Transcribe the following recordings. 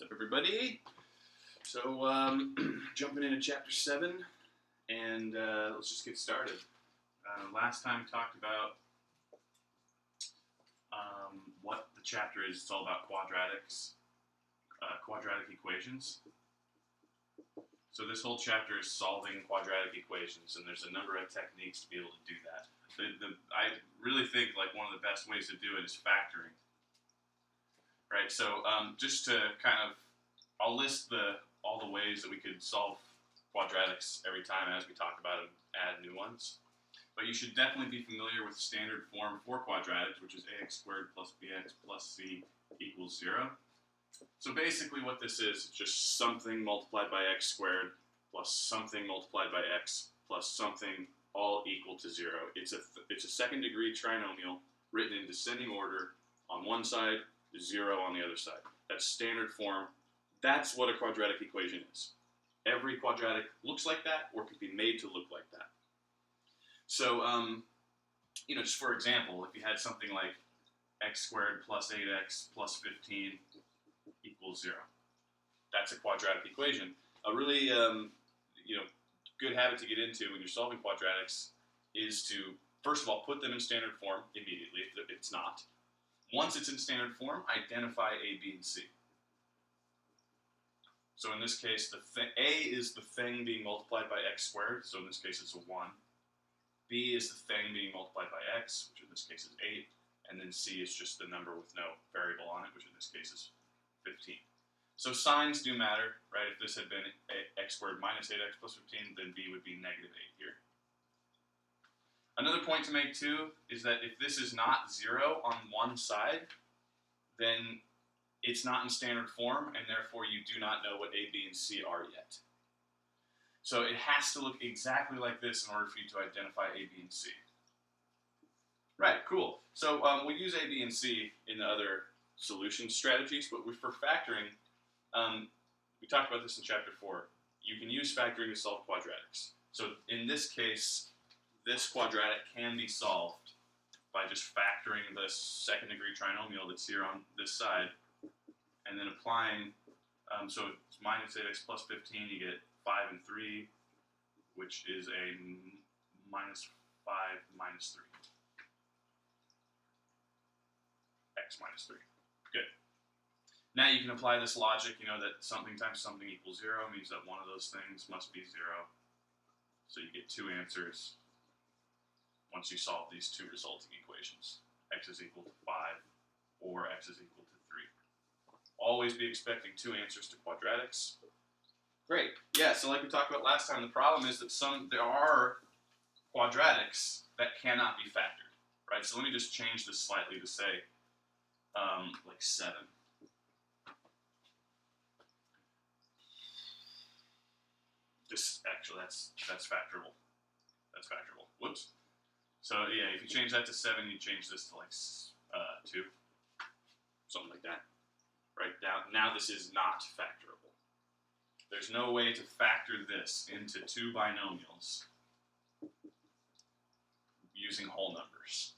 What's up, everybody? So, jumping into chapter 7, and let's just get started. Last time we talked about what the chapter is. It's all about quadratics, quadratic equations. So this whole chapter is solving quadratic equations, and there's a number of techniques to be able to do that. I really think like one of the best ways to do it is factoring. Right, so just to kind of, I'll list all the ways that we could solve quadratics every time as we talk about them, add new ones. But you should definitely be familiar with standard form for quadratics, which is ax squared plus bx plus c equals 0. So basically what this is just something multiplied by x squared plus something multiplied by x plus something all equal to 0. It's a second degree trinomial written in descending order on one side, 0 on the other side. That's standard form. That's what a quadratic equation is. Every quadratic looks like that or can be made to look like that. So, just for example, if you had something like x squared plus 8x plus 15 equals 0. That's a quadratic equation. A really, good habit to get into when you're solving quadratics is to, first of all, put them in standard form immediately if it's not. Once it's in standard form, identify A, B, and C. So in this case, A is the thing being multiplied by x squared, so in this case it's a 1. B is the thing being multiplied by x, which in this case is 8. And then C is just the number with no variable on it, which in this case is 15. So signs do matter, right? If this had been x squared minus 8x plus 15, then B would be negative 8 here. Another point to make, too, is that if this is not 0 on one side, then it's not in standard form, and therefore you do not know what A, B, and C are yet. So it has to look exactly like this in order for you to identify A, B, and C. Right, cool. So we'll use A, B, and C in the other solution strategies, but for factoring, we talked about this in chapter 4. You can use factoring to solve quadratics. So in this case, this quadratic can be solved by just factoring the second degree trinomial that's here on this side and then applying, so it's minus 8x plus 15, you get 5 and 3, which is a minus 5 minus 3. X minus 3. Good. Now you can apply this logic, that something times something equals 0 means that one of those things must be 0. So you get two answers once you solve these two resulting equations. X is equal to 5 or X is equal to 3. Always be expecting two answers to quadratics. Great. Yeah, so like we talked about last time, the problem is that there are quadratics that cannot be factored, right? So let me just change this slightly to say, like 7. Actually, that's factorable. That's factorable. Whoops. So yeah, if you change that to 7, you change this to like 2, something like that. Right now this is not factorable. There's no way to factor this into two binomials using whole numbers.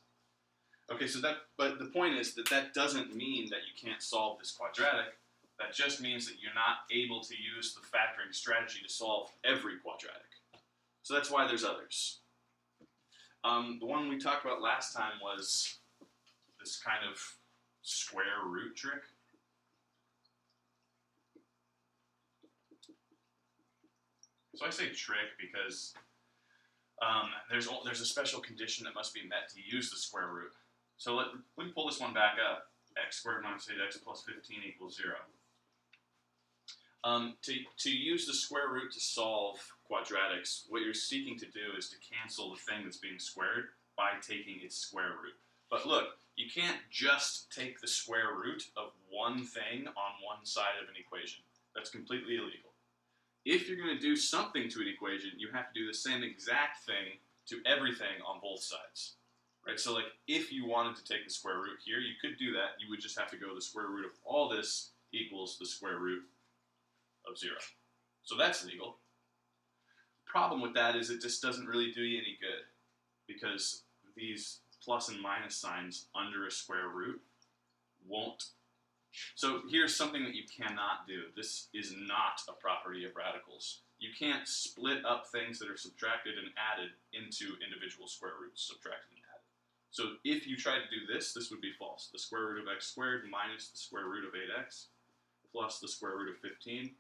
Okay, but the point is that doesn't mean that you can't solve this quadratic. That just means that you're not able to use the factoring strategy to solve every quadratic. So that's why there's others. The one we talked about last time was this kind of square root trick. So I say trick because there's a special condition that must be met to use the square root. So let me pull this one back up. X squared minus 8x plus 15 equals 0. To use the square root to solve quadratics, what you're seeking to do is to cancel the thing that's being squared by taking its square root. But look, you can't just take the square root of one thing on one side of an equation. That's completely illegal. If you're going to do something to an equation, you have to do the same exact thing to everything on both sides. Right? So like if you wanted to take the square root here, you could do that. You would just have to go the square root of all this equals the square root of 0. So that's legal. The problem with that is it just doesn't really do you any good because these plus and minus signs under a square root won't So here's something that you cannot do. This is not a property of radicals. You can't split up things that are subtracted and added into individual square roots, subtracted and added. So if you try to do this, this would be false. The square root of x squared minus the square root of 8x plus the square root of 15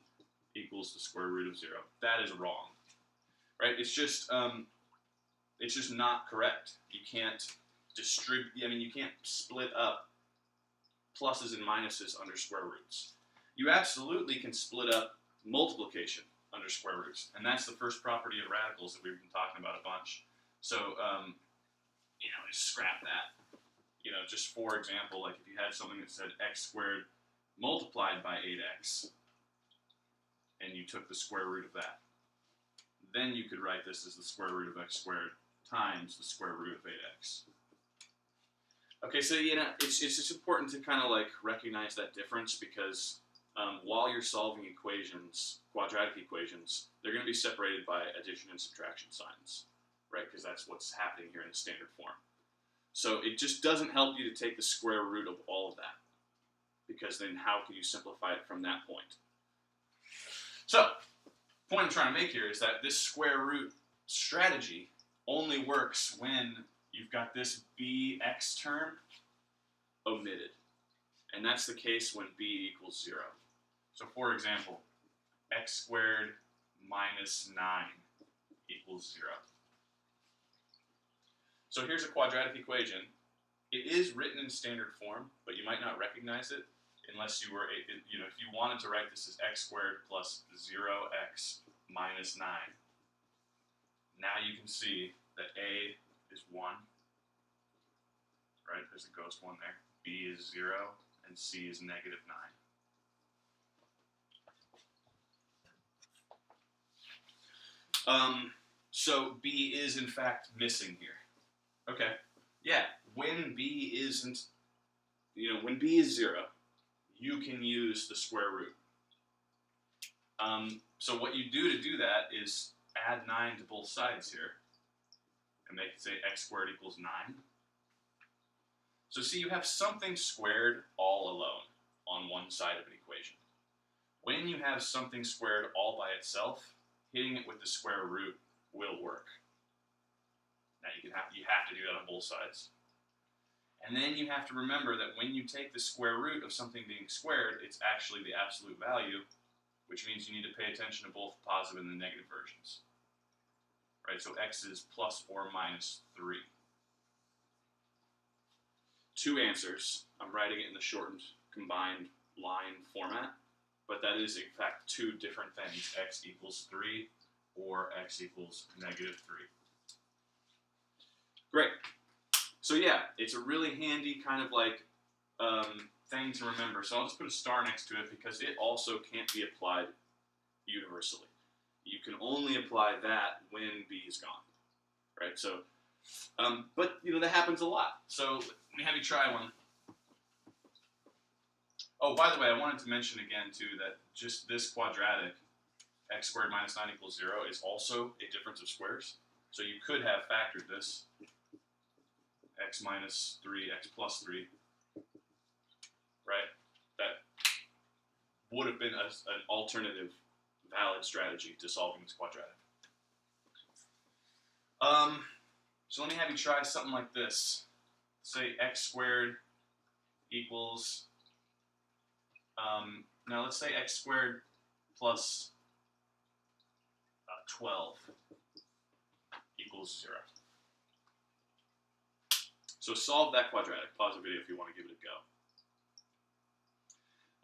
equals the square root of 0. That is wrong, right? It's just not correct. You can't you can't split up pluses and minuses under square roots. You absolutely can split up multiplication under square roots, and that's the first property of radicals that we've been talking about a bunch. So, just scrap that. Just for example, like if you had something that said x squared multiplied by 8x, and you took the square root of that, then you could write this as the square root of x squared times the square root of 8x. Okay, so it's just important to kind of like recognize that difference because while you're solving equations, quadratic equations, they're going to be separated by addition and subtraction signs, right? Because that's what's happening here in the standard form. So it just doesn't help you to take the square root of all of that, because then how can you simplify it from that point? So, the point I'm trying to make here is that this square root strategy only works when you've got this bx term omitted. And that's the case when b equals 0. So for example, x squared minus 9 equals 0. So here's a quadratic equation. It is written in standard form, but you might not recognize it unless you were, if you wanted to write this as x squared plus 0x minus 9. Now you can see that a is 1, right? There's a ghost 1 there. B is 0, and C is negative 9. So B is in fact missing here. Okay, yeah, when B isn't, when B is 0, you can use the square root. So what you do to do that is add 9 to both sides here, and make it say x squared equals 9. So see, you have something squared all alone on one side of an equation. When you have something squared all by itself, hitting it with the square root will work. Now you have to do that on both sides. And then you have to remember that when you take the square root of something being squared, it's actually the absolute value, which means you need to pay attention to both the positive and the negative versions. Right, so x is plus or minus 3. 2 answers. I'm writing it in the shortened combined line format, but that is in fact 2 different things, x equals 3 or x equals negative 3. Great. So yeah, it's a really handy kind of like thing to remember. So I'll just put a star next to it because it also can't be applied universally. You can only apply that when B is gone, right? So, but that happens a lot. So let me have you try one. Oh, by the way, I wanted to mention again too that just this quadratic, x squared minus 9 equals 0, is also a difference of squares. So you could have factored this, x minus 3, x plus 3, right? That would have been an alternative valid strategy to solving this quadratic. So let me have you try something like this. Say x squared equals, now let's say x squared plus 12 equals 0. So solve that quadratic. Pause the video if you want to give it a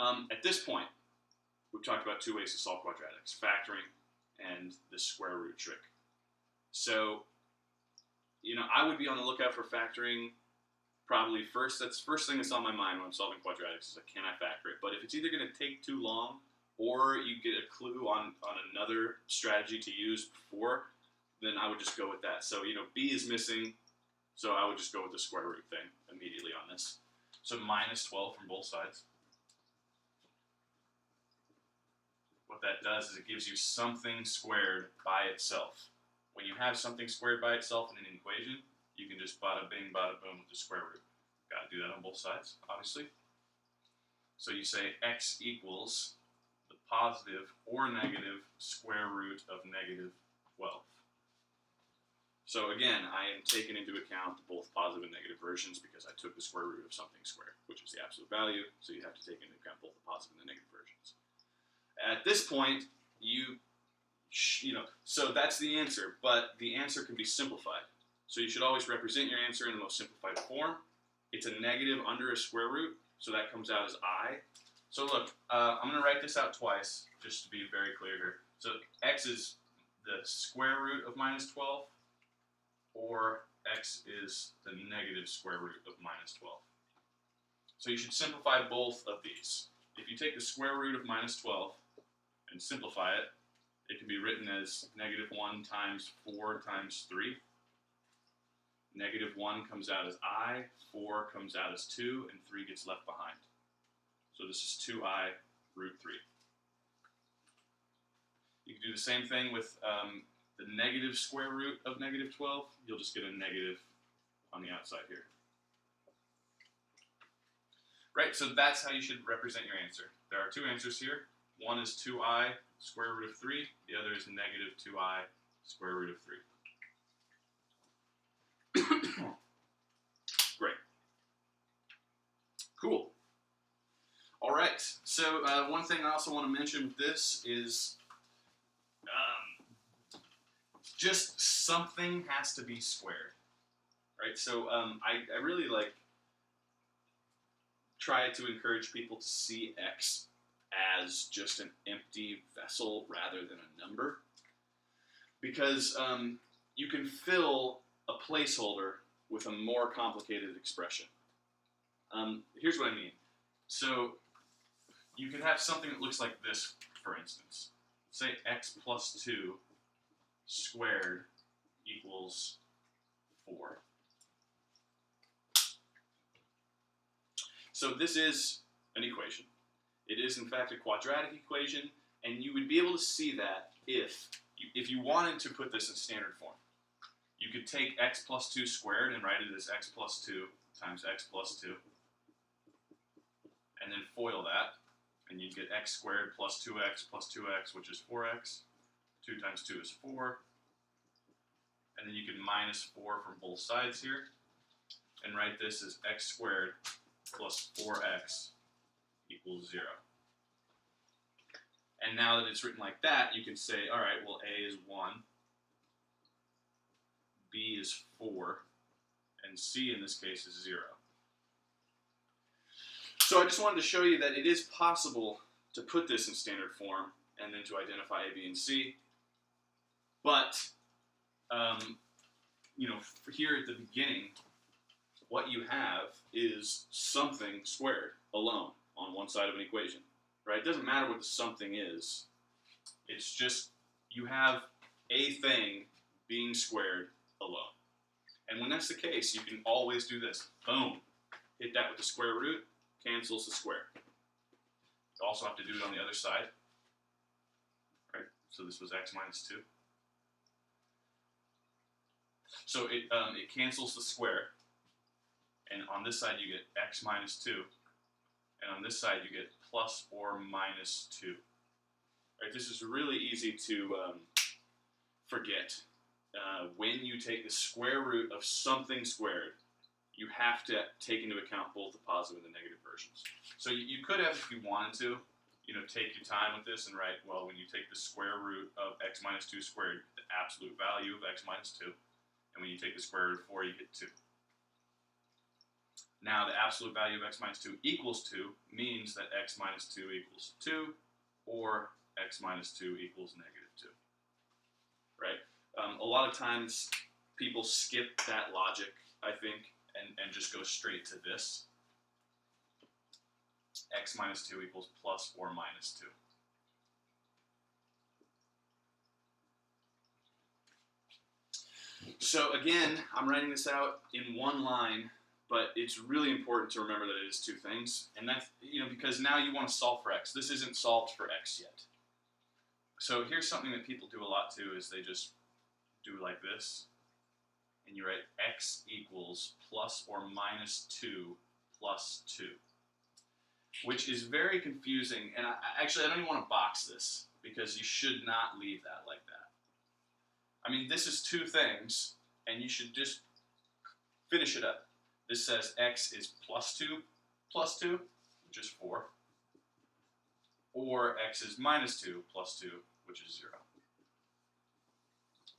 go. At this point, we've talked about 2 ways to solve quadratics, factoring and the square root trick. So, I would be on the lookout for factoring probably first. That's the first thing that's on my mind when I'm solving quadratics is like, can I factor it? But if it's either going to take too long or you get a clue on another strategy to use before, then I would just go with that. So, B is missing, so I would just go with the square root thing immediately on this. So minus 12 from both sides. What that does is it gives you something squared by itself. When you have something squared by itself in an equation, you can just bada bing, bada boom with the square root. Got to do that on both sides, obviously. So you say x equals the positive or negative square root of negative 12. So again, I am taking into account both positive and negative versions because I took the square root of something squared, which is the absolute value, so you have to take into account both the positive and the negative versions. At this point, so that's the answer, but the answer can be simplified. So you should always represent your answer in the most simplified form. It's a negative under a square root, so that comes out as I. So look, I'm going to write this out twice, just to be very clear here. So x is the square root of minus 12, or x is the negative square root of minus 12. So you should simplify both of these. If you take the square root of minus 12 and simplify it, it can be written as negative 1 times 4 times 3. Negative 1 comes out as I, 4 comes out as 2, and 3 gets left behind. So this is 2I root 3. You can do the same thing with the negative square root of negative 12. You'll just get a negative on the outside here. Right, so that's how you should represent your answer. There are two answers here. One is 2I square root of 3. The other is negative 2I square root of 3. Great. Cool. All right, so one thing I also want to mention with this is just something has to be squared, right? So I really try to encourage people to see x as just an empty vessel rather than a number, because you can fill a placeholder with a more complicated expression. Here's what I mean. So you could have something that looks like this, for instance. Say x plus 2 squared equals 4. So this is an equation. It is, in fact, a quadratic equation, and you would be able to see that if you wanted to put this in standard form. You could take x plus 2 squared and write it as x plus 2 times x plus 2, and then FOIL that, and you'd get x squared plus 2x, which is 4x. 2 times 2 is 4. And then you can minus 4 from both sides here, and write this as x squared plus 4x equals 0. And now that it's written like that, you can say, all right, well, a is 1, b is 4, and c in this case is 0. So I just wanted to show you that it is possible to put this in standard form and then to identify a, b, and c. But, here at the beginning, what you have is something squared alone on one side of an equation, right? It doesn't matter what the something is. It's just you have a thing being squared alone. And when that's the case, you can always do this. Boom. Hit that with the square root, cancels the square. You also have to do it on the other side, right? So this was x minus 2. So it cancels the square, and on this side you get x minus 2, and on this side you get plus or minus 2. Right, this is really easy to forget. When you take the square root of something squared, you have to take into account both the positive and the negative versions. So you could have, if you wanted to, take your time with this and write, well, when you take the square root of x minus 2 squared, you get the absolute value of x minus 2. And when you take the square root of 4, you get 2. Now, the absolute value of x minus 2 equals 2 means that x minus 2 equals 2, or x minus 2 equals negative 2. Right? A lot of times, people skip that logic, I think, and just go straight to this. X minus 2 equals plus or minus 2. So again, I'm writing this out in one line, but it's really important to remember that it is two things. And that's, because now you want to solve for x. This isn't solved for x yet. So here's something that people do a lot too, is they just do like this. And you write x equals plus or minus 2 plus 2. which is very confusing. And actually, I don't even want to box this because you should not leave that like that. I mean, this is two things, and you should just finish it up. This says x is plus 2, which is 4, or x is minus 2 plus 2, which is 0.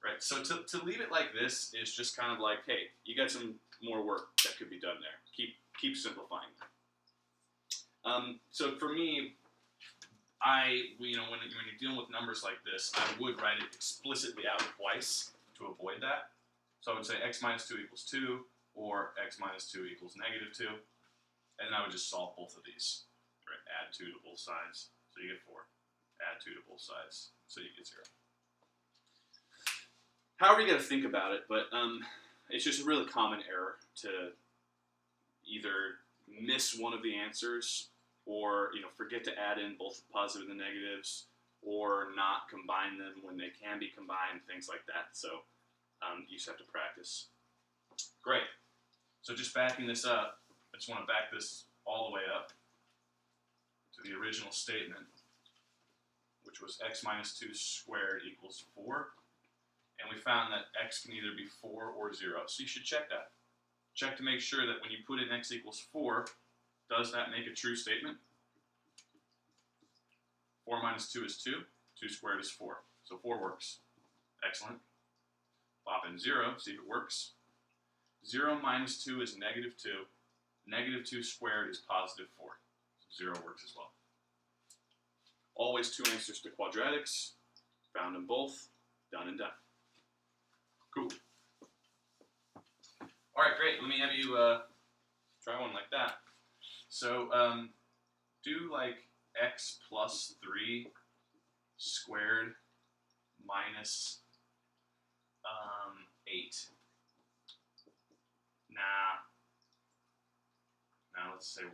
Right, so to leave it like this is just kind of like, hey, you got some more work that could be done there. Keep simplifying. So for me, when you're dealing with numbers like this, I would write it explicitly out twice to avoid that. So I would say x minus 2 equals 2, or x minus 2 equals negative 2, and then I would just solve both of these. Right, add 2 to both sides, so you get 4. Add 2 to both sides, so you get 0. However you got to think about it, but it's just a really common error to either miss one of the answers, or forget to add in both the positive and the negatives, or not combine them when they can be combined, things like that. So you just have to practice. Great. So just backing this up, I just want to back this all the way up to the original statement, which was x minus 2 squared equals 4. And we found that x can either be 4 or 0. So you should check that. Check to make sure that when you put in x equals 4, does that make a true statement? 4 minus 2 is 2. 2 squared is 4. So 4 works. Excellent. Pop in 0, see if it works. 0 minus 2 is negative 2. Negative 2 squared is positive 4. So 0 works as well. Always two answers to quadratics. Found them both. Done and done. Cool. All right, great. Let me have you try one like that. So do like x plus 3 squared minus 8. Now let's say 1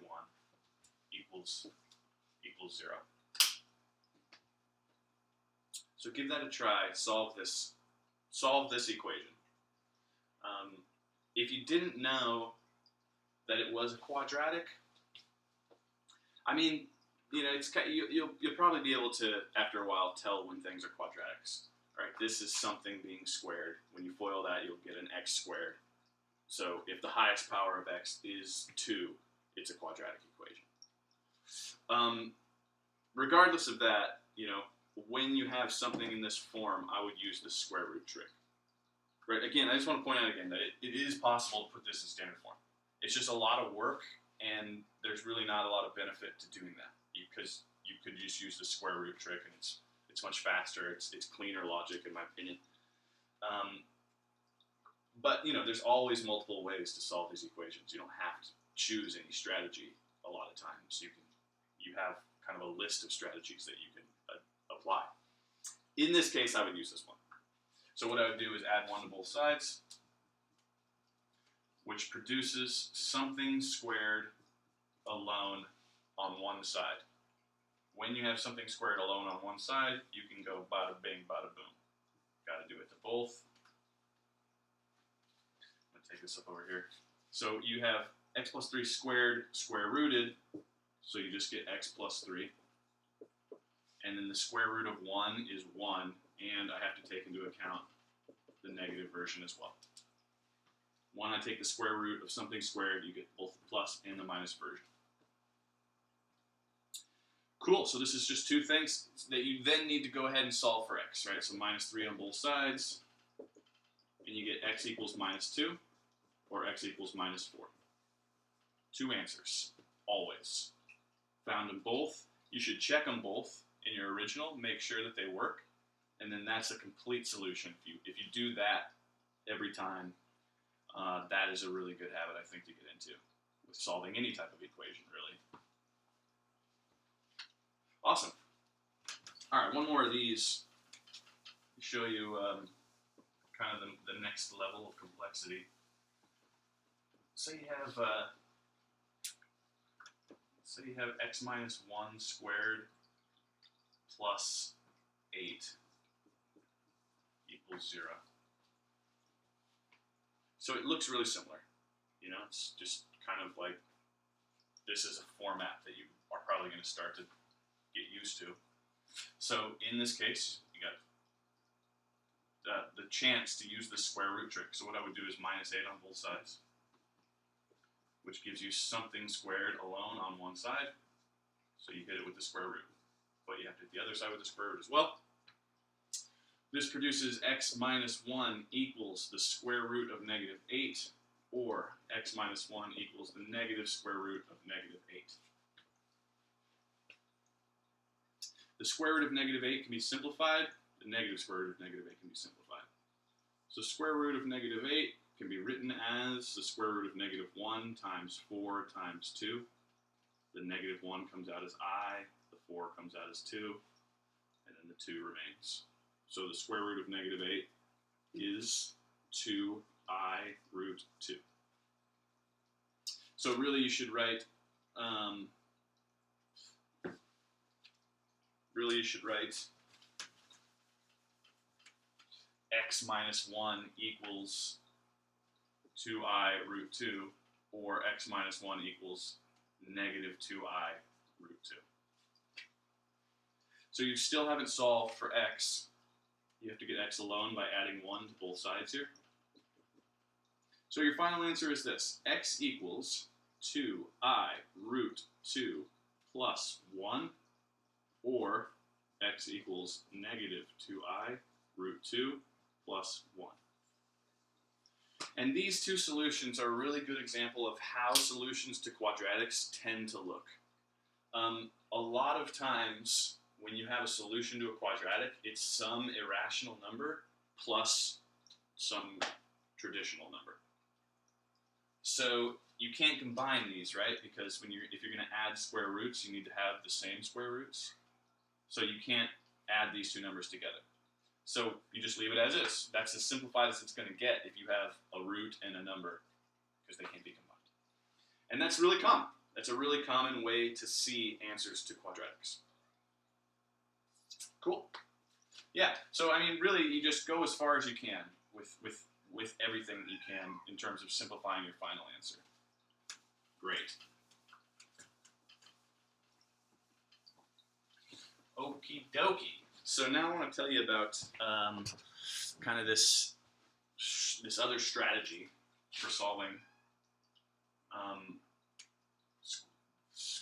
equals 0. So give that a try. Solve this equation. If you didn't know that it was a quadratic, I mean, it's you'll probably be able to after a while tell when things are quadratics. All right, this is something being squared. When you FOIL that, you'll get an x squared. So if the highest power of x is 2, it's a quadratic equation. Regardless of that, when you have something in this form, I would use the square root trick. Right? Again, I just want to point out again that it is possible to put this in standard form. It's just a lot of work, and there's really not a lot of benefit to doing that because you could just use the square root trick, and it's much faster. It's cleaner logic, in my opinion. But there's always multiple ways to solve these equations. You don't have to choose any strategy a lot of times. You have kind of a list of strategies that you can apply. In this case, I would use this one. So what I would do is add 1 to both sides, which produces something squared alone on one side. When you have something squared alone on one side, you can go bada bing, bada boom. Got to do it to both. I'm going to take this up over here. So you have x plus 3 squared, square rooted, so you just get x plus 3. And then the square root of 1 is 1, and I have to take into account the negative version as well. When I take the square root of something squared, you get both the plus and the minus version. Cool, so this is just two things that you then need to go ahead and solve for x, right? So minus 3 on both sides, and you get x equals minus 2, or x equals minus 4. Two answers, always. Found them both. You should check them both in your original, make sure that they work, and then that's a complete solution. If you do that every time, that is a really good habit, I think, to get into with solving any type of equation, really. Awesome. All right, one more of these to show you kind of the next level of complexity. Say you have x minus 1 squared plus 8 equals 0. So it looks really similar. It's just kind of like this is a format that you are probably going to start to get used to. So in this case, you got the chance to use the square root trick. So what I would do is -8 on both sides, which gives you something squared alone on one side. So you hit it with the square root. But you have to hit the other side with the square root as well. This produces x minus 1 equals the square root of -8, or x minus 1 equals the negative square root of -8. The square root of -8 can be simplified. The negative square root of -8 can be simplified. So square root of -8 can be written as the square root of -1 times 4 times 2. The -1 comes out as I, the 4 comes out as 2, and then the 2 remains. So the square root of -8 is 2I root 2. So really you should write, x minus 1 equals 2I root 2, or x minus 1 equals -2I root 2. So you still haven't solved for x. You have to get x alone by adding 1 to both sides here. So your final answer is this: x equals 2I root 2 plus 1, or x equals -2I root 2 plus 1. And these two solutions are a really good example of how solutions to quadratics tend to look. A lot of times when you have a solution to a quadratic, it's some irrational number plus some traditional number. So you can't combine these, right? Because if you're going to add square roots, you need to have the same square roots. So you can't add these two numbers together. So you just leave it as is. That's as simplified as it's going to get if you have a root and a number, because they can't be combined. And that's really common. That's a really common way to see answers to quadratics. Cool. Yeah, so I mean, really, you just go as far as you can with everything that you can in terms of simplifying your final answer. Great. Okie dokie. So now I want to tell you about kind of this other strategy for solving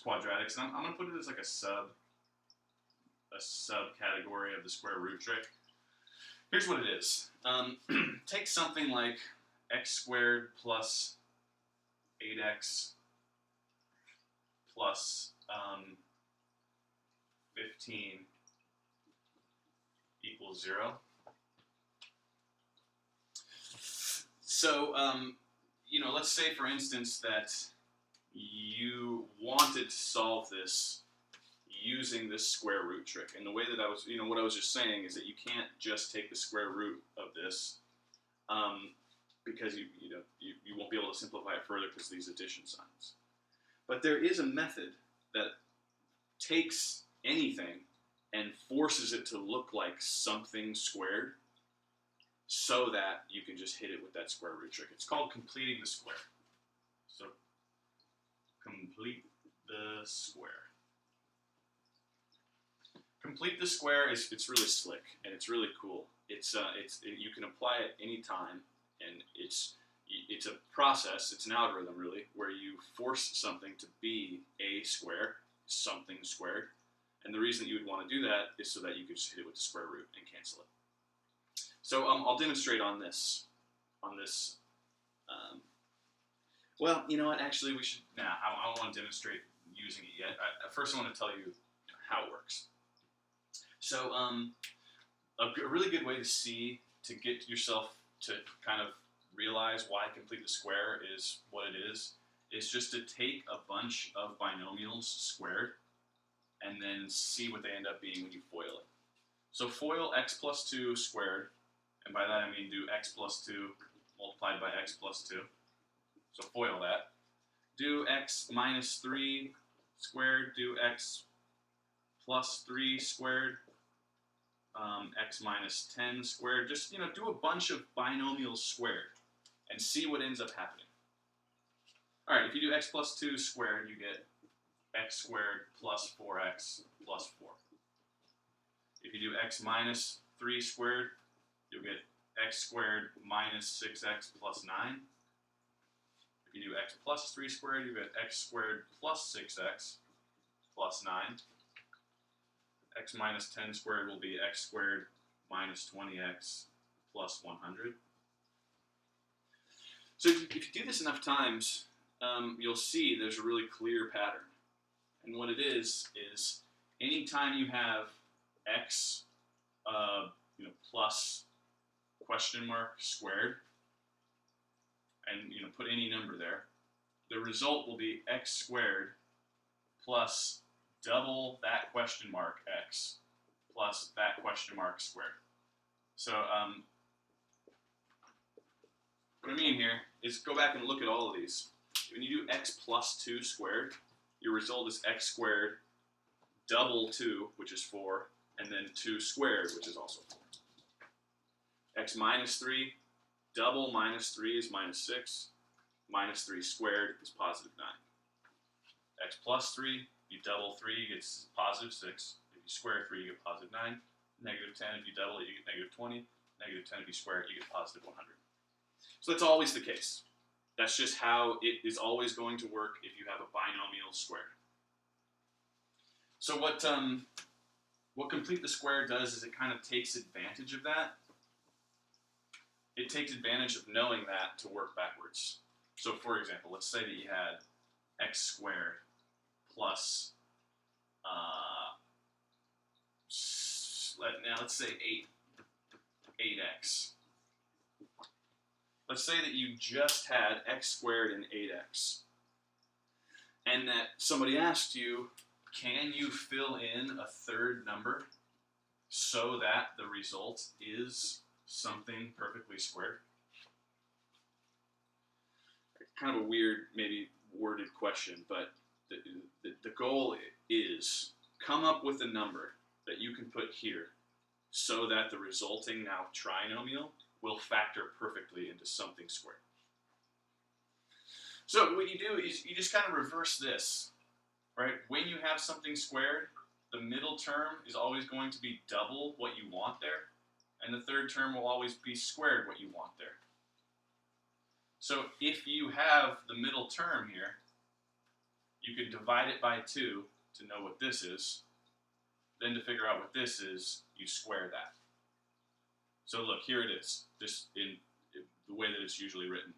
quadratics. And I'm going to put it as like a subcategory of the square root trick. Here's what it is. Take something like x squared plus 8x plus 15 equals 0. So, let's say, for instance, that you wanted to solve this using this square root trick. And the way that what I was just saying is that you can't just take the square root of this because you won't be able to simplify it further because of these addition signs. But there is a method that takes anything and forces it to look like something squared so that you can just hit it with that square root trick. It's called completing the square. So, complete the square. Complete the square it's really slick and it's really cool. You can apply it anytime, and it's a process. It's an algorithm really where you force something to be a square, something squared. And the reason that you would want to do that is so that you could just hit it with the square root and cancel it. So I'll demonstrate on this. Well, you know what? Actually, we should. Nah, I don't want to demonstrate using it yet. First, I want to tell you how it works. So, a really good way to get yourself to kind of realize why complete the square is what it is just to take a bunch of binomials squared and then see what they end up being when you FOIL it. So FOIL x plus 2 squared, and by that I mean do x plus 2 multiplied by x plus 2. So FOIL that. Do x minus 3 squared, do x plus 3 squared, x minus 10 squared. Just, do a bunch of binomials squared and see what ends up happening. All right, if you do x plus 2 squared, you get x squared plus 4x plus 4. If you do x minus 3 squared, you'll get x squared minus 6x plus 9. If you do x plus 3 squared, you get x squared plus 6x plus 9. X minus 10 squared will be x squared minus 20x plus 100. So if you do this enough times, you'll see there's a really clear pattern. And what it is anytime you have x plus question mark squared, and put any number there, the result will be x squared plus double that question mark x plus that question mark squared. So what I mean here is go back and look at all of these. When you do x plus 2 squared, your result is x squared double 2, which is 4, and then 2 squared, which is also 4. X minus 3, double minus 3 is minus 6, minus 3 squared is positive 9. X plus 3, you double 3, you get positive 6. If you square 3, you get positive 9. Negative 10, if you double it, you get negative 20. Negative 10, if you square it, you get positive 100. So that's always the case. That's just how it is always going to work if you have a binomial squared. So what complete the square does is it kind of takes advantage of that. It takes advantage of knowing that to work backwards. So for example, let's say that you had x squared plus, let's say 8x. Let's say that you just had x squared and 8x, and that somebody asked you, can you fill in a third number so that the result is something perfectly squared? Kind of a weird, maybe worded question, but the goal is come up with a number that you can put here so that the resulting now trinomial will factor perfectly into something squared. So what you do is you just kind of reverse this, right? When you have something squared, the middle term is always going to be double what you want there, and the third term will always be squared what you want there. So if you have the middle term here, you can divide it by 2 to know what this is. Then to figure out what this is, you square that. So look, here it is, this in the way that it's usually written.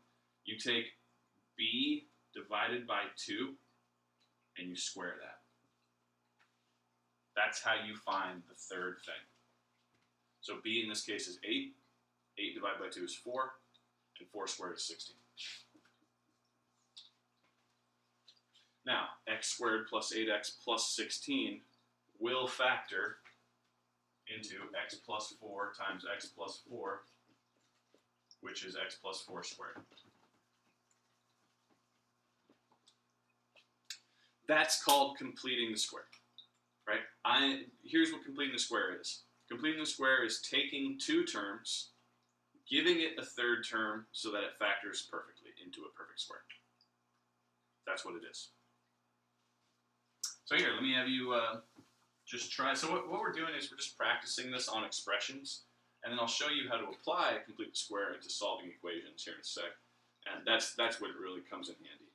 You take b divided by 2, and you square that. That's how you find the third thing. So b in this case is 8. 8 divided by 2 is 4, and 4 squared is 16. Now, x squared plus 8x plus 16 will factor into x plus 4 times x plus 4, which is x plus 4 squared. That's called completing the square, right? Here's what completing the square is. Completing the square is taking two terms, giving it a third term so that it factors perfectly into a perfect square. That's what it is. So here, let me have you just try. So what we're doing is we're just practicing this on expressions, and then I'll show you how to apply complete the square into solving equations here in a sec. And that's what it really comes in handy.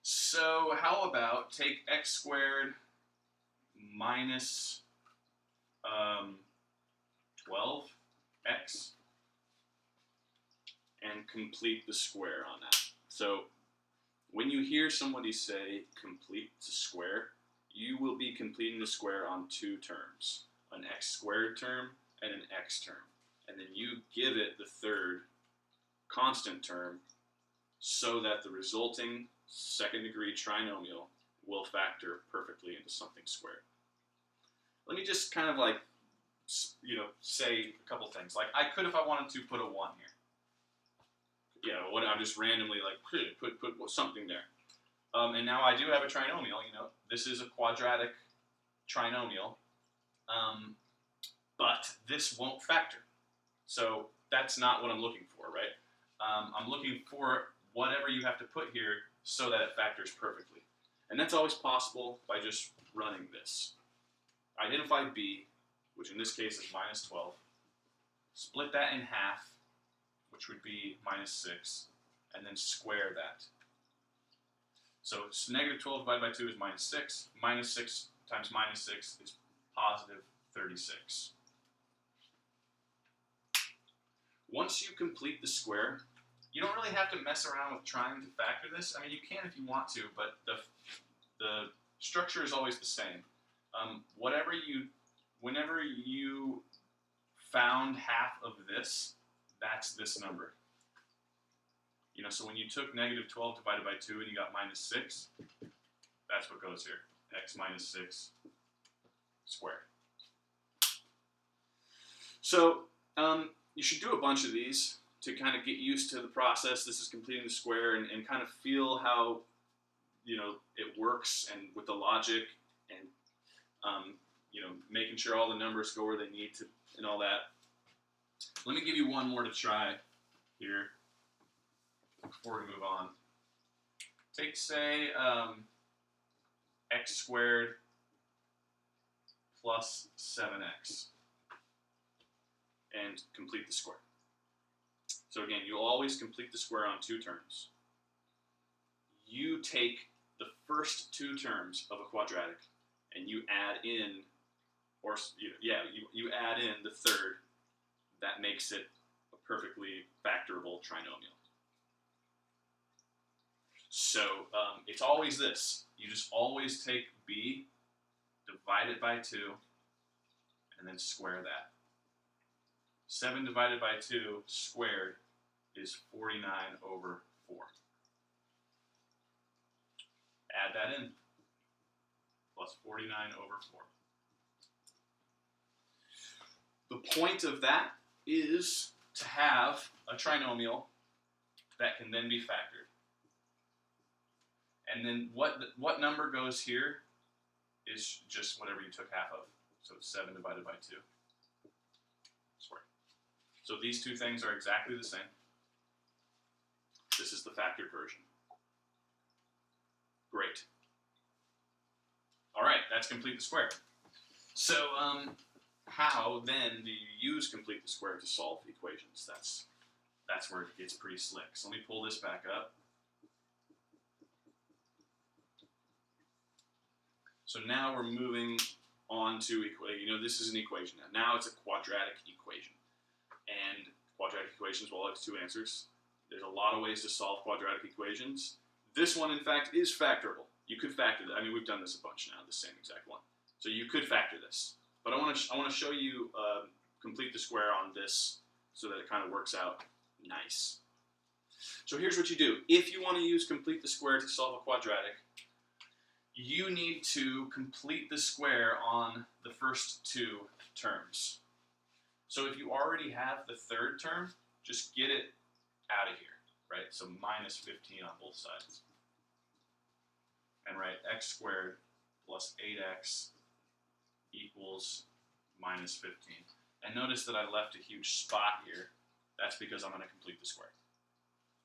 So how about take x squared minus 12x and complete the square on that. So when you hear somebody say complete the square, you will be completing the square on two terms, an x squared term and an x term. And then you give it the third constant term so that the resulting second degree trinomial will factor perfectly into something squared. Let me just kind of like, say a couple things. Like I could, if I wanted to, put a 1 here. I'm just randomly like put something there. And now I do have a trinomial, this is a quadratic trinomial, but this won't factor. So that's not what I'm looking for, right? I'm looking for whatever you have to put here so that it factors perfectly. And that's always possible by just running this. Identify b, which in this case is minus 12. Split that in half, which would be minus 6, and then square that. So negative 12 divided by 2 is minus 6. Minus 6 times minus 6 is positive 36. Once you complete the square, you don't really have to mess around with trying to factor this. I mean, you can if you want to, but the structure is always the same. Whenever you found half of this, that's this number. You know, so when you took negative 12 divided by 2 and you got minus 6, that's what goes here. X minus 6 squared. So you should do a bunch of these to kind of get used to the process. This is completing the square and kind of feel how, you know, it works and with the logic and, you know, making sure all the numbers go where they need to and all that. Let me give you one more to try here before we move on. Take, say, x squared plus 7x and complete the square. So again, you'll always complete the square on two terms. You take the first two terms of a quadratic and you add in, or you add in the third. That makes it a perfectly factorable trinomial. So it's always this. You just always take b, divide it by 2, and then square that. 7 divided by 2 squared is 49 over 4. Add that in. Plus 49 over 4. The point of that is to have a trinomial that can then be factored. And then what number goes here is just whatever you took half of. So it's 7 divided by 2 squared. So these two things are exactly the same. This is the factored version. Great. All right, that's complete the square. So how then do you use complete the square to solve equations? That's where it gets pretty slick. So let me pull this back up. So now we're moving on to, this is an equation now. Now it's a quadratic equation. And quadratic equations will have two answers. There's a lot of ways to solve quadratic equations. This one, in fact, is factorable. You could factor that. I mean, we've done this a bunch now, the same exact one. So you could factor this. But I want to show you complete the square on this so that it kind of works out nice. So here's what you do. If you want to use complete the square to solve a quadratic, you need to complete the square on the first two terms. So if you already have the third term, just get it out of here, right? So minus 15 on both sides. And write x squared plus 8x equals minus 15. And notice that I left a huge spot here. That's because I'm going to complete the square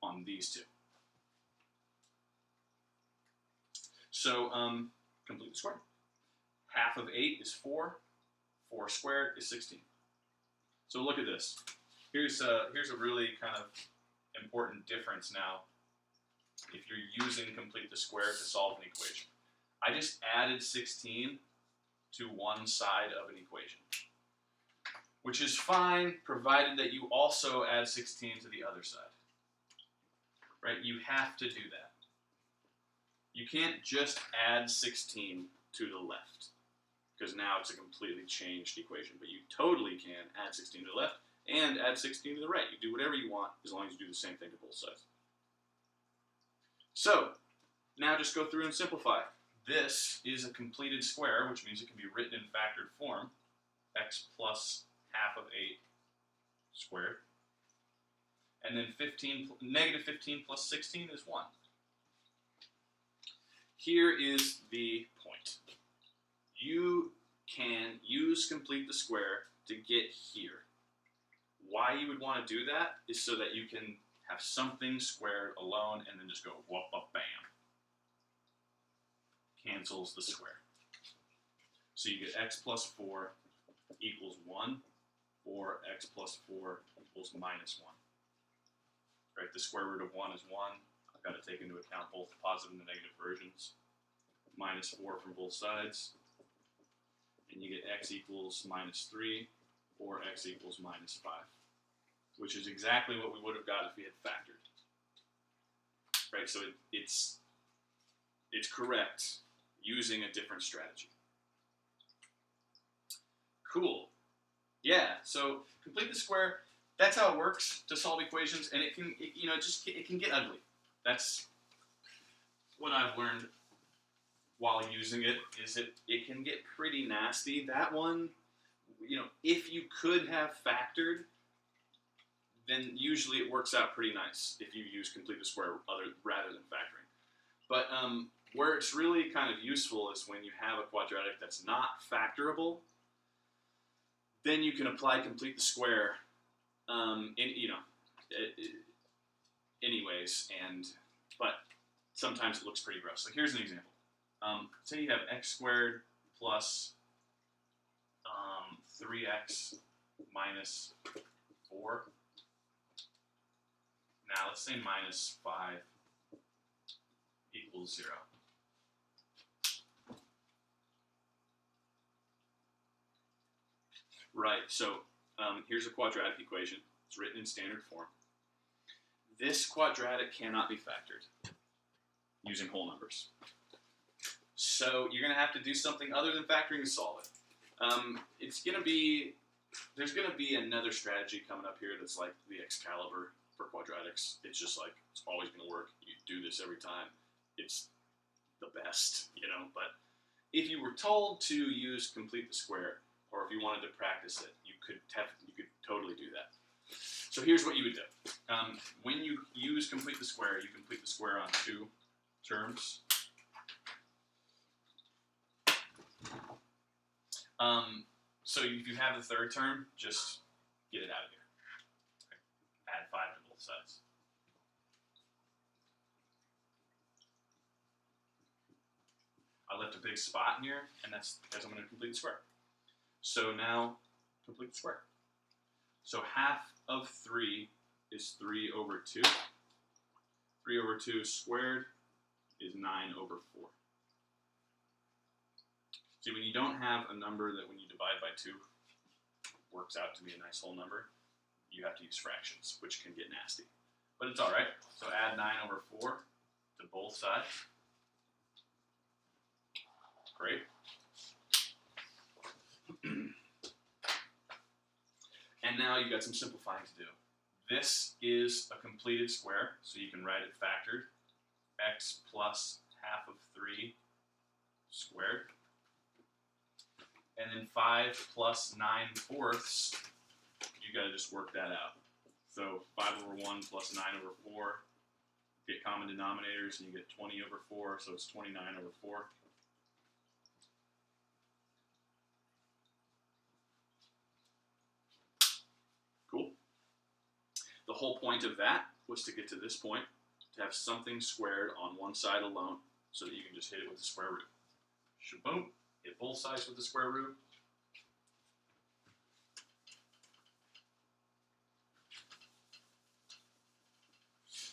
on these two. So complete the square. Half of 8 is 4. 4 squared is 16. So look at this. Here's a really kind of important difference now if you're using complete the square to solve an equation. I just added 16 to one side of an equation, which is fine provided that you also add 16 to the other side. Right? You have to do that. You can't just add 16 to the left, because now it's a completely changed equation. But you totally can add 16 to the left and add 16 to the right. You do whatever you want as long as you do the same thing to both sides. So now just go through and simplify. This is a completed square, which means it can be written in factored form. X plus half of 8 squared. And then negative 15 plus 16 is 1. Here is the point. You can use complete the square to get here. Why you would want to do that is so that you can have something squared alone and then just go whoop, up, bam. cancels the square. So you get x plus 4 equals 1, or x plus 4 equals minus 1. Right, the square root of 1 is 1. I've got to take into account both the positive and the negative versions. Minus 4 from both sides. And you get x equals minus 3, or x equals minus 5, which is exactly what we would have got if we had factored. Right, so it's correct using a different strategy. Cool. Yeah, so complete the square. That's how it works to solve equations, and it can get ugly. That's what I've learned while using it, is it can get pretty nasty. That one, if you could have factored, then usually it works out pretty nice if you use complete the square rather than factoring. But where it's really kind of useful is when you have a quadratic that's not factorable. Then you can apply complete the square, anyways, but sometimes it looks pretty gross. Like here's an example. Say you have x squared plus 3x minus 4. Now let's say minus 5 equals 0. Right, so here's a quadratic equation. It's written in standard form. This quadratic cannot be factored using whole numbers. So you're going to have to do something other than factoring to solve it. There's going to be another strategy coming up here that's like the Excalibur for quadratics. It's just like, it's always going to work. You do this every time. It's the best, but if you were told to use complete the square, or if you wanted to practice it, you could totally do that. So here's what you would do. When you use complete the square, you complete the square on 2 terms. So if you have the third term, just get it out of here. Okay. Add 5 to both sides. I left a big spot in here, and that's because I'm going to complete the square. So now, complete the square. So half of 3 is 3 over 2. 3 over 2 squared is 9 over 4. See, when you don't have a number that when you divide by 2 works out to be a nice whole number, you have to use fractions, which can get nasty. But it's all right. So add 9 over 4 to both sides. Great. And now you've got some simplifying to do. This is a completed square, so you can write it factored. X plus half of 3 squared. And then 5 plus 9/4, you got to just work that out. So 5 over 1 plus 9 over 4, get common denominators, and you get 20 over 4, so it's 29 over 4. Cool. The whole point of that was to get to this point, to have something squared on one side alone, so that you can just hit it with the square root. Shaboom. Hit both sides with the square root.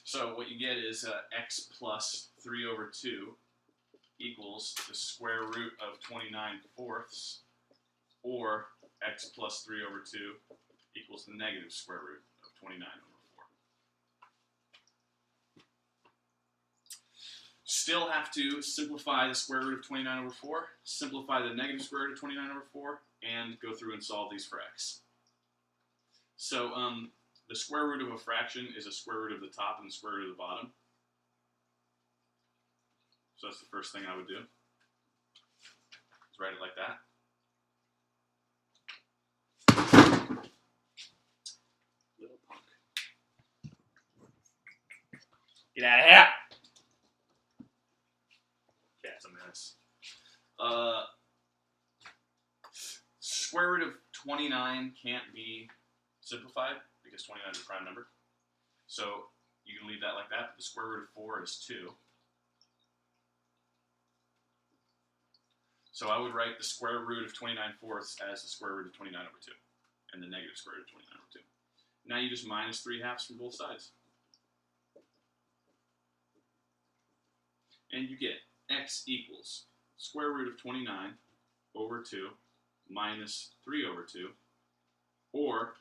So what you get is x plus 3 over 2 equals the square root of 29/4, or x plus 3 over 2 equals the negative square root of 29 over 4. Still have to simplify the square root of 29 over 4, simplify the negative square root of 29 over 4, and go through and solve these for x. So the square root of a fraction is a square root of the top and the square root of the bottom. So that's the first thing I would do. Just write it like that. Little punk. Get out of here! Cat's a menace. Square root of 29 can't be simplified because 29 is a prime number. So you can leave that like that, but the square root of 4 is 2. So I would write the square root of 29/4 as the square root of 29/2, and the negative square root of 29/2. Now you just minus 3/2 from both sides. And you get x equals square root of 29/2 minus 3/2, or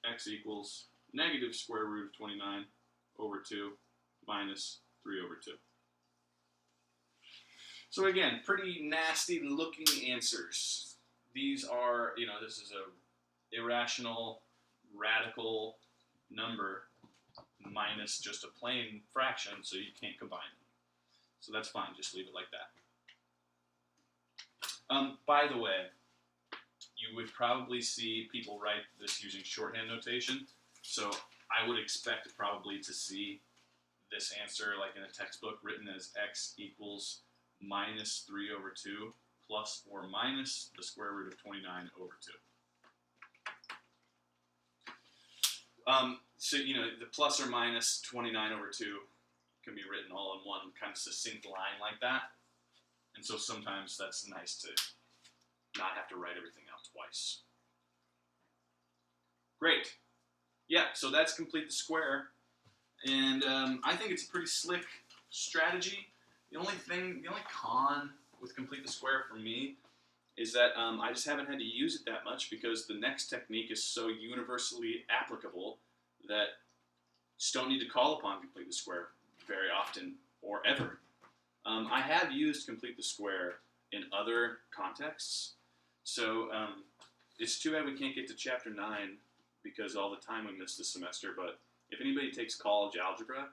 x equals negative square root of 29/2 minus 3/2. So again, pretty nasty looking answers. These are, this is a irrational, radical number minus just a plain fraction, so you can't combine them. So that's fine, just leave it like that. By the way, you would probably see people write this using shorthand notation, so I would expect probably to see this answer like in a textbook written as x equals minus 3/2 plus or minus the square root of 29/2. So, the plus or minus 29/2 can be written all in one kind of succinct line like that. And so sometimes that's nice to not have to write everything out twice. Great. Yeah, so that's complete the square. And I think it's a pretty slick strategy. The only con with complete the square for me is that I just haven't had to use it that much because the next technique is so universally applicable that you just don't need to call upon complete the square very often or ever. I have used complete the square in other contexts, so it's too bad we can't get to chapter 9 because all the time we missed this semester, but if anybody takes college algebra,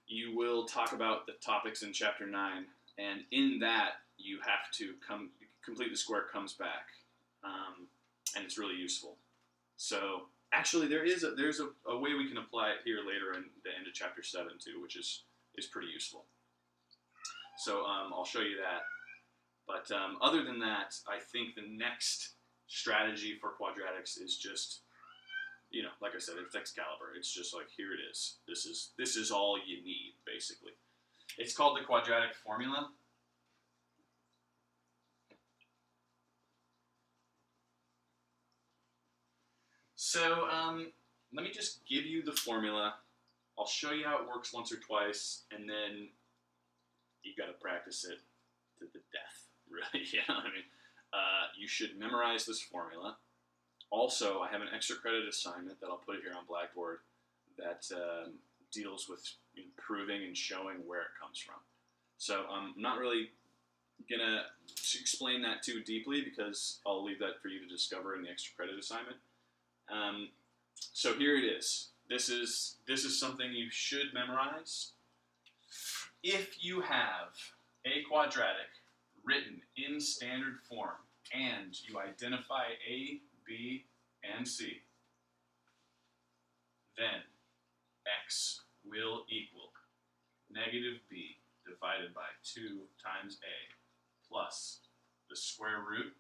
you will talk about the topics in chapter 9, and in that you have to complete the square comes back, and it's really useful. So actually there's a way we can apply it here later in the end of chapter 7 too, which is pretty useful. So I'll show you that. But other than that, I think the next strategy for quadratics is just, like I said, it's Excalibur. It's just like, here it is. This is all you need, basically. It's called the quadratic formula. So let me just give you the formula. I'll show you how it works once or twice, and then you got to practice it to the death, really. You should memorize this formula. Also, I have an extra credit assignment that I'll put here on Blackboard that deals with proving and showing where it comes from. So I'm not really going to explain that too deeply because I'll leave that for you to discover in the extra credit assignment. So here it is. This is something you should memorize. If you have a quadratic written in standard form and you identify A, B, and C, then x will equal negative b divided by 2 times a plus the square root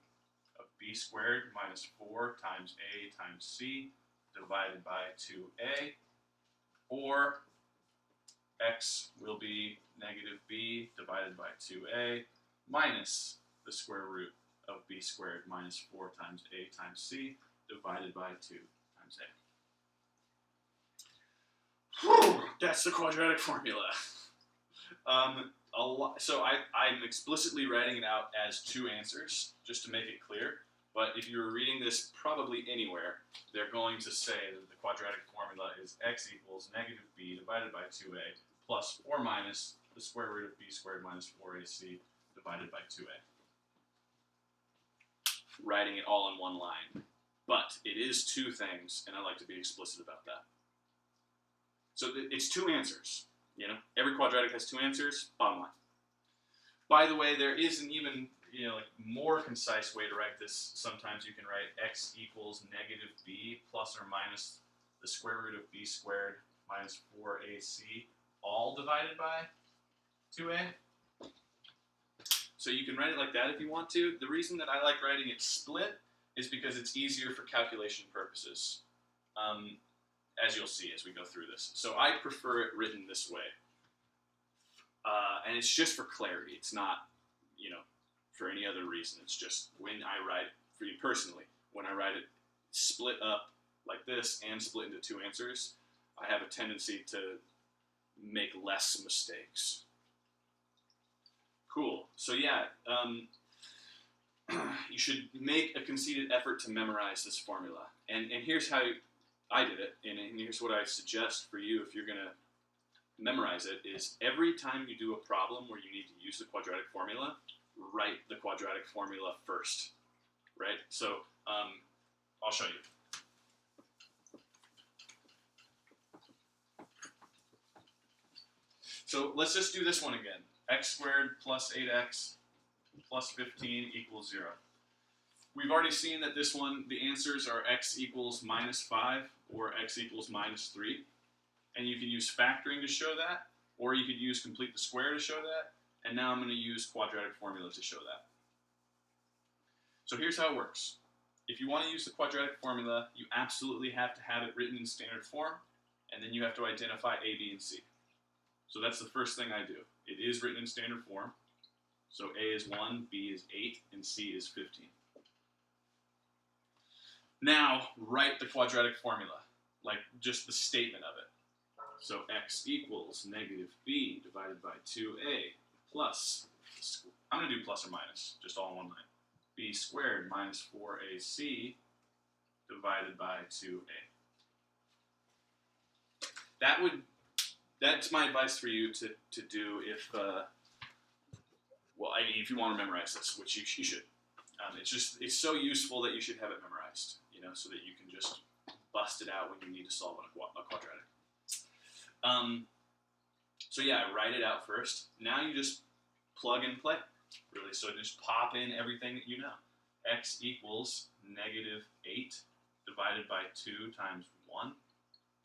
of b squared minus 4 times a times c divided by 2a, or x will be negative b divided by 2a minus the square root of b squared minus 4 times a times c divided by 2 times a. Whew, that's the quadratic formula. So I'm explicitly writing it out as 2 answers, just to make it clear. But if you're reading this probably anywhere, they're going to say that the quadratic formula is x equals negative b divided by 2a plus or minus the square root of b squared minus 4ac divided by 2a. Writing it all in one line. But it is 2 things, and I like to be explicit about that. So it's 2 answers. Every quadratic has 2 answers, bottom line. By the way, there is an even more concise way to write this. Sometimes you can write x equals negative b plus or minus the square root of b squared minus 4ac all divided by 2a. So you can write it like that if you want to. The reason that I like writing it split is because it's easier for calculation purposes, as you'll see as we go through this. So I prefer it written this way. And it's just for clarity. It's not, for any other reason. It's just when I write, for you personally, when I write it split up like this and split into two answers, I have a tendency to make less mistakes. Cool. So yeah, you should make a conceited effort to memorize this formula. And here's how I did it, and here's what I suggest for you if you're going to memorize it, is every time you do a problem where you need to use the quadratic formula, write the quadratic formula first, right? So I'll show you. So let's just do this one again. X squared plus 8x plus 15 equals 0. We've already seen that this one, the answers are x equals minus 5 or x equals minus 3. And you can use factoring to show that, or you could use complete the square to show that. And now I'm going to use quadratic formula to show that. So here's how it works. If you want to use the quadratic formula, you absolutely have to have it written in standard form, and then you have to identify A, B, and C. So that's the first thing I do. It is written in standard form. So A is 1, B is 8, and C is 15. Now, write the quadratic formula, like just the statement of it. So x equals negative b divided by 2a plus, I'm going to do plus or minus, just all in one line, b squared minus 4ac divided by 2a. That's my advice for you to do if, well, I mean, if you want to memorize this, which you should. It's so useful that you should have it memorized, you know, so that you can just bust it out when you need to solve a quadratic. So yeah, write it out first. Now you just plug and play, really. So just pop in everything that you know. X equals negative 8 divided by 2 times 1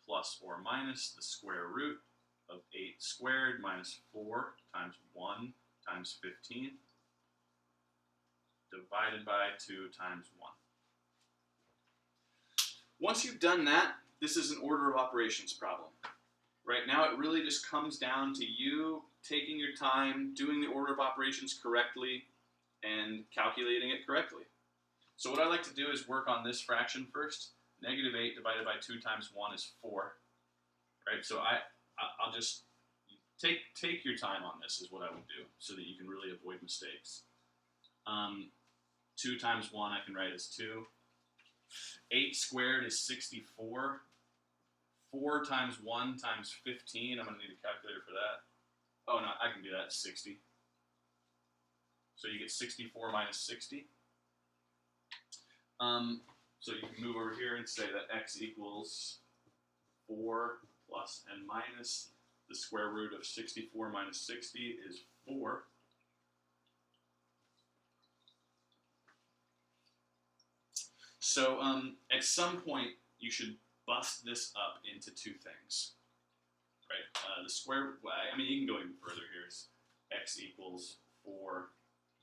plus or minus the square root of 8 squared minus 4 times 1 times 15 divided by 2 times 1. Once you've done that, this is an order of operations problem. Right now it really just comes down to you taking your time, doing the order of operations correctly, and calculating it correctly. So what I like to do is work on this fraction first. Negative 8 divided by 2 times 1 is 4. Right? So I'll just take your time on this is what I would do so that you can really avoid mistakes. 2 times 1 I can write as 2. 8 squared is 64. 4 times 1 times 15, I'm going to need a calculator for that. Oh, no, I can do that, 60. So you get 64 minus 60. So you can move over here and say that x equals 4 plus and minus the square root of 64 minus 60 is 4. So at some point, you should bust this up into two things, right? The square, I mean, you can go even further here. It's x equals 4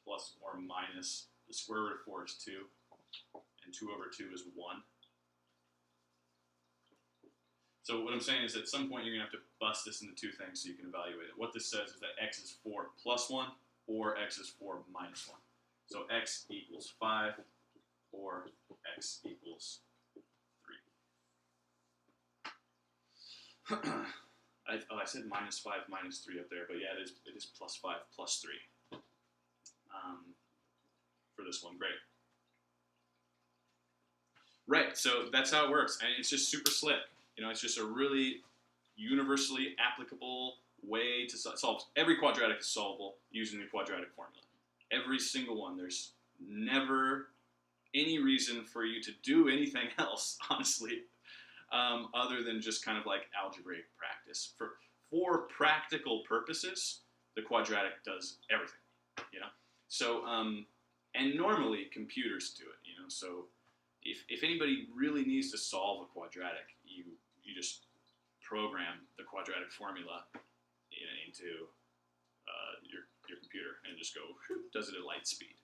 plus or minus the square root of 4 is 2, and 2 over 2 is 1. So what I'm saying is at some point you're going to have to bust this into two things so you can evaluate it. What this says is that x is 4 plus 1 or x is 4 minus 1. So x equals 5 or x equals 3. I said minus 5 minus 3 up there, but yeah, it is plus 5 plus 3 for this one. Great. Right, so that's how it works, and it's just super slick. You know, it's just a really universally applicable way to solve. Every quadratic is solvable using the quadratic formula. Every single one. There's never any reason for you to do anything else, honestly, other than just kind of like algebraic practice. For practical purposes, the quadratic does everything, you know? So, and normally computers do it, you know? So if anybody really needs to solve a quadratic, you just program the quadratic formula into your computer and just go, does it at light speed.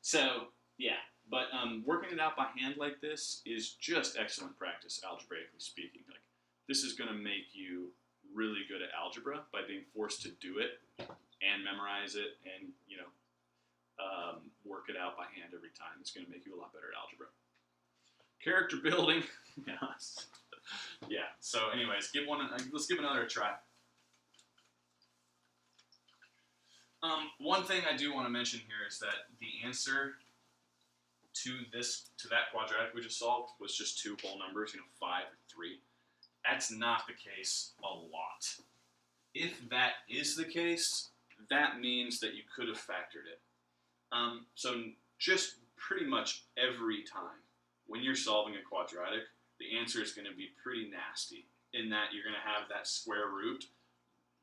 So, yeah. But working it out by hand like this is just excellent practice, algebraically speaking. Like, this is going to make you really good at algebra by being forced to do it and memorize it and, you know, work it out by hand every time. It's going to make you a lot better at algebra. Character building. Yes. Yeah. So, anyways, let's give another a try. One thing I do want to mention here is that the answer to that quadratic we just solved was just two whole numbers, 5 and 3. That's not the case a lot. If that is the case, that means that you could have factored it. So just pretty much every time when you're solving a quadratic, the answer is going to be pretty nasty in that you're going to have that square root.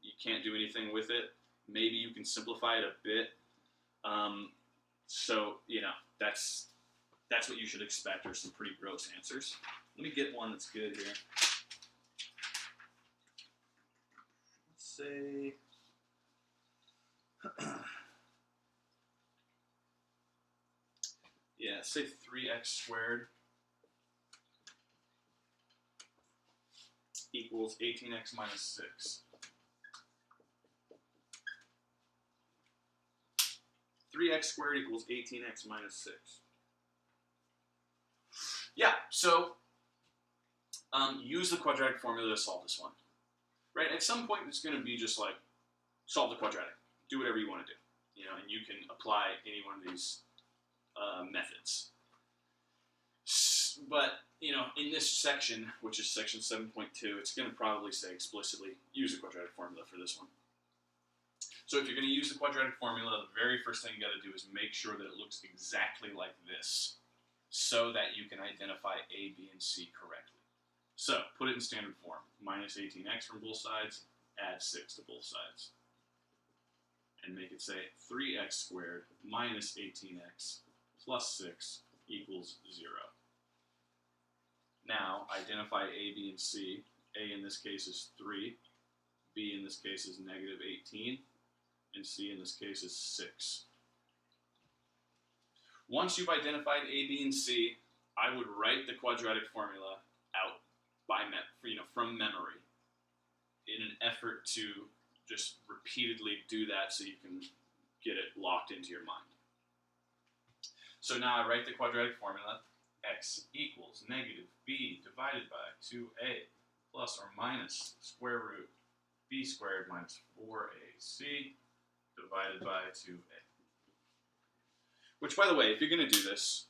You can't do anything with it. Maybe you can simplify it a bit. So, that's what you should expect, are some pretty gross answers. Let me get one that's good here. Let's say... yeah, say 3x squared equals 18x minus 6. 3x squared equals 18x minus 6. Yeah, so use the quadratic formula to solve this one. Right? At some point, it's going to be just like, solve the quadratic. Do whatever you want to do. And you can apply any one of these methods. But, in this section, which is section 7.2, it's going to probably say explicitly, use the quadratic formula for this one. So if you're going to use the quadratic formula, the very first thing you got to do is make sure that it looks exactly like this, so that you can identify A, B, and C correctly. So put it in standard form. Minus 18x from both sides, add 6 to both sides. And make it say 3x squared minus 18x plus 6 equals 0. Now, identify A, B, and C. A in this case is 3. B in this case is negative 18. And C in this case is 6. Once you've identified A, B, and C, I would write the quadratic formula out from memory in an effort to just repeatedly do that so you can get it locked into your mind. So now I write the quadratic formula. X equals negative b divided by 2a plus or minus the square root b squared minus 4ac divided by 2a. Which, by the way, if you're going to do this,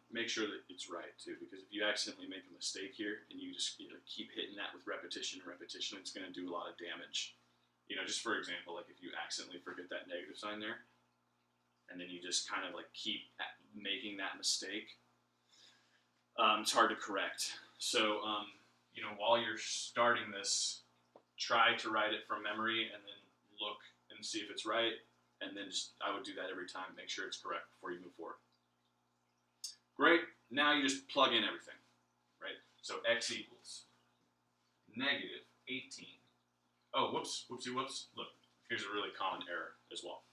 make sure that it's right, too, because if you accidentally make a mistake here and you just keep hitting that with repetition, it's going to do a lot of damage. Just for example, like if you accidentally forget that negative sign there, and then you just kind of like keep making that mistake, it's hard to correct. So, while you're starting this, try to write it from memory and then look and see if it's right. And then I would do that every time, make sure it's correct before you move forward. Great, now you just plug in everything, right? So x equals negative 18. Oh, whoopsie whoops. Look, here's a really common error as well.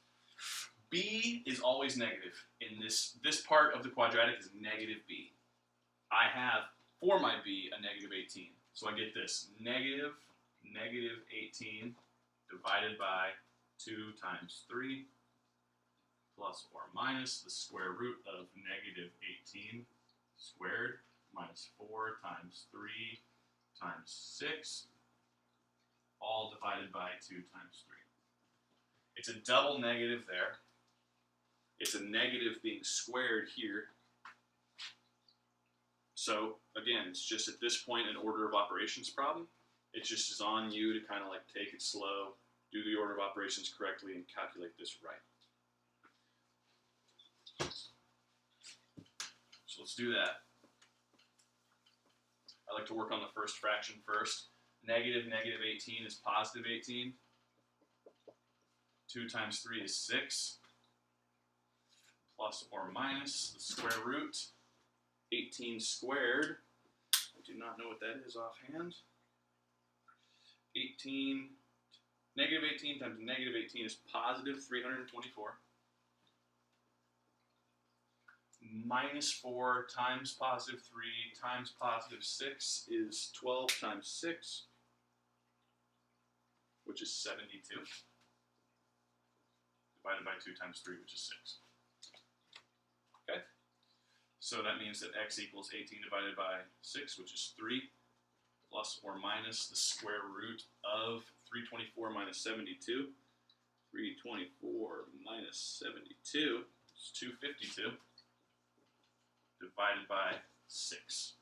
B is always negative. In this part of the quadratic is negative b. I have, for my b, a negative 18. So I get this, negative 18 divided by 2 times 3 plus or minus the square root of negative 18 squared minus 4 times 3 times 6, all divided by 2 times 3. It's a double negative there. It's a negative being squared here. So, again, it's just at this point an order of operations problem. It just is on you to kind of like take it slow, do the order of operations correctly, and calculate this right. So let's do that. I like to work on the first fraction first. Negative 18 is positive 18. 2 times 3 is 6. Plus or minus the square root. 18 squared. I do not know what that is offhand. Negative 18 times negative 18 is positive 324. Minus 4 times positive 3 times positive 6 is 12 times 6, which is 72. Divided by 2 times 3, which is 6. So that means that x equals 18 divided by 6, which is 3, plus or minus the square root of 324 minus 72. 324 minus 72 is 252 divided by 6.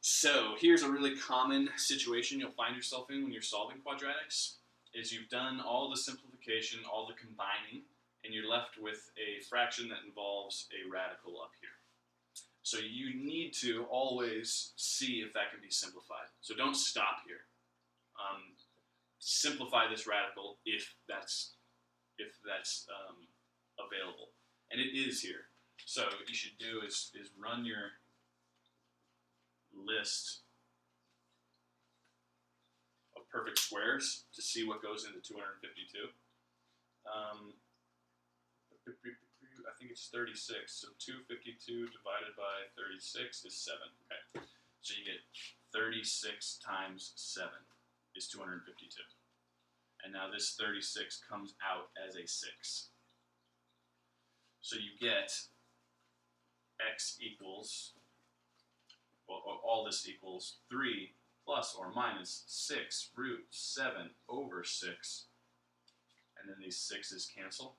So here's a really common situation you'll find yourself in when you're solving quadratics, is you've done all the simplification, all the combining, and you're left with a fraction that involves a radical up here. So you need to always see if that can be simplified. So don't stop here. Simplify this radical if that's available, and it is here. So what you should do is run your list of perfect squares to see what goes into 252. I think it's 36, so 252 divided by 36 is 7. Okay, so you get 36 times 7 is 252. And now this 36 comes out as a 6. So you get x equals, well, all this equals 3 plus or minus 6 root 7 over 6. And then these 6's cancel.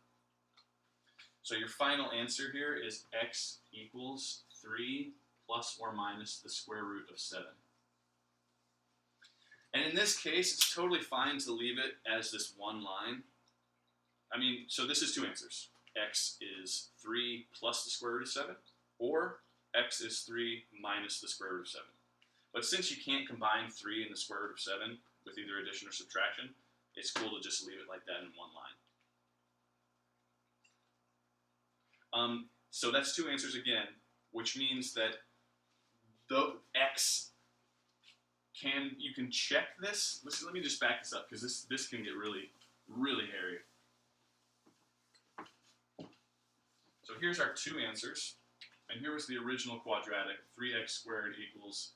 So your final answer here is x equals 3 plus or minus the square root of 7. And in this case, it's totally fine to leave it as this one line. I mean, so this is two answers. X is 3 plus the square root of 7, or x is 3 minus the square root of 7. But since you can't combine 3 and the square root of 7 with either addition or subtraction, it's cool to just leave it like that in one line. So that's two answers again, which means that the x you can check this. Let me just back this up, because this can get really, really hairy. So here's our two answers, and here was the original quadratic. 3x squared equals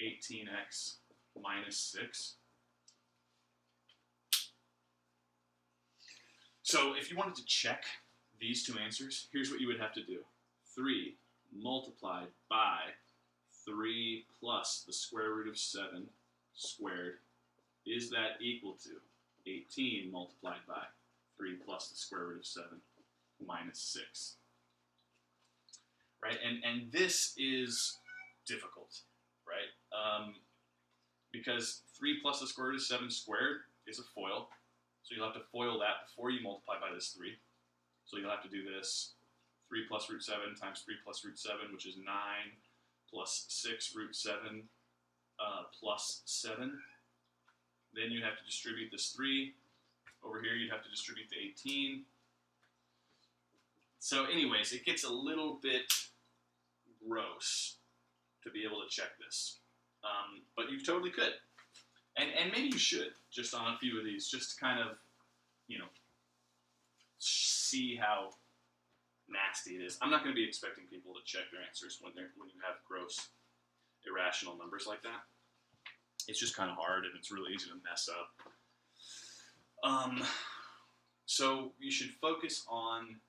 18x minus 6. So if you wanted to check these two answers, here's what you would have to do. 3 multiplied by 3 plus the square root of 7 squared, is that equal to 18 multiplied by 3 plus the square root of 7 minus 6? Right? And this is difficult, right? Because 3 plus the square root of 7 squared is a FOIL. So you'll have to FOIL that before you multiply by this 3. So you'll have to do this 3 plus root 7 times 3 plus root 7, which is 9, plus 6 root 7 plus 7. Then you have to distribute this 3. Over here you'd have to distribute the 18. So anyways, it gets a little bit gross to be able to check this. But you totally could. And maybe you should, just on a few of these, just to kind of, see how nasty it is. I'm not going to be expecting people to check their answers when you have gross, irrational numbers like that. It's just kind of hard, and it's really easy to mess up. So you should focus on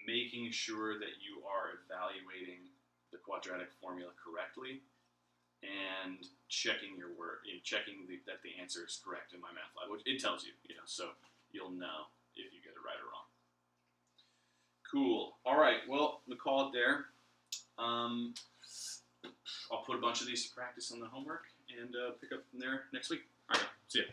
making sure that you are evaluating the quadratic formula correctly and checking your work, checking that the answer is correct in MyMathLab, which it tells you, so you'll know if you get it right or wrong. Cool. All right. Well, we'll call it there. I'll put a bunch of these to practice on the homework and pick up from there next week. All right. See ya.